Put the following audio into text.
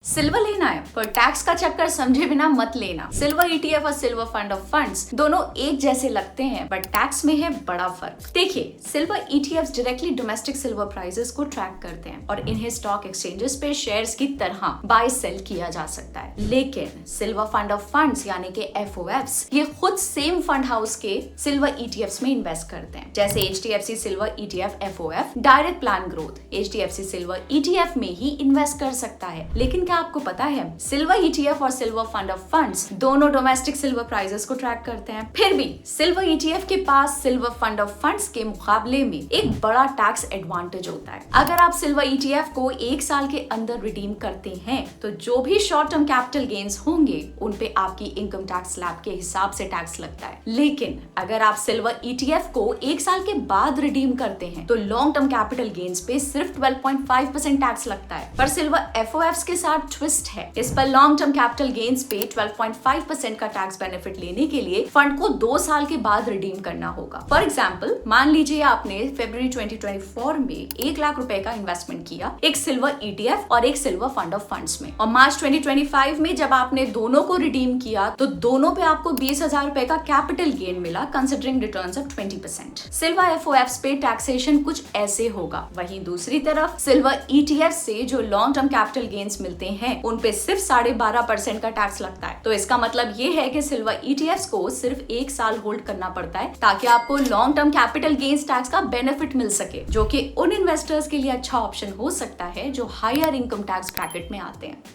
Silver लेना है पर टैक्स का चक्कर समझे बिना मत लेना। सिल्वर ईटीएफ और सिल्वर फंड ऑफ फंड्स दोनों एक जैसे लगते हैं बट टैक्स में है बड़ा फर्क। देखिए, silver ETFs directly domestic silver prices को ट्रैक करते हैं और इन्हें स्टॉक एक्सचेंजेस पे शेयर्स की तरह बाय सेल किया जा सकता है। लेकिन सिल्वर फंड ऑफ फंड्स यानी कि एफओएफ्स ये खुद सेम फंड हाउस के सिल्वर ईटीएफ्स में इन्वेस्ट करते हैं। जैसे HDFC silver ETF FOF direct plan growth HDFC silver ETF में ही इन्वेस्ट कर सकता है। लेकिन क्या आपको पता है, सिल्वर ईटीएफ और सिल्वर फंड ऑफ फंड्स दोनों डोमेस्टिक सिल्वर प्राइसेस को ट्रैक करते हैं। फिर भी सिल्वर ईटीएफ के पास सिल्वर फंड ऑफ फंड्स के मुकाबले में एक बड़ा टैक्स एडवांटेज होता है। अगर आप सिल्वर ईटीएफ को 1 साल के अंदर रिडीम करते हैं तो जो भी शॉर्ट टर्म कैपिटल गेन्स होंगे उन पे आपकी इनकम टैक्स स्लैब के हिसाब से टैक्स लगता है। लेकिन अगर आप सिल्वर ईटीएफ को 1 साल के बाद रिडीम करते हैं तो लॉन्ग टर्म कैपिटल गेन्स पे सिर्फ 12.5% टैक्स लगता है। पर सिल्वर एफओएफ्स के साथ ट्विस्ट है, इस पर लॉन्ग टर्म कैपिटल गेन्स पे 12.5% का टैक्स बेनिफिट लेने के लिए फंड को 2 साल के बाद रिडीम करना होगा। फॉर एग्जाम्पल, मान लीजिए आपने फरवरी 2024 में 1 लाख रुपए का इन्वेस्टमेंट किया एक सिल्वर ईटीएफ और एक सिल्वर फंड ऑफ फंड्स में, और मार्च 2025 में जब आपने दोनों को रिडीम किया तो दोनों पे आपको 20,000 रुपए का कैपिटल गेन मिला कंसिडरिंग रिटर्न्स ऑफ 20%। सिल्वर एफओएफ्स पे टैक्सेशन कुछ ऐसे होगा। वहीं दूसरी तरफ सिल्वर ईटीएफ से जो लॉन्ग टर्म कैपिटल गेन्स मिलते हैं उन पे सिर्फ 12.5% का टैक्स लगता है। तो इसका मतलब ये है कि सिल्वर ईटीएफ्स को सिर्फ 1 साल होल्ड करना पड़ता है ताकि आपको long term capital gains tax का बेनिफिट मिल सके, जो कि उन इन्वेस्टर्स के लिए अच्छा ऑप्शन हो सकता है जो हायर इनकम टैक्स ब्रैकेट में आते हैं।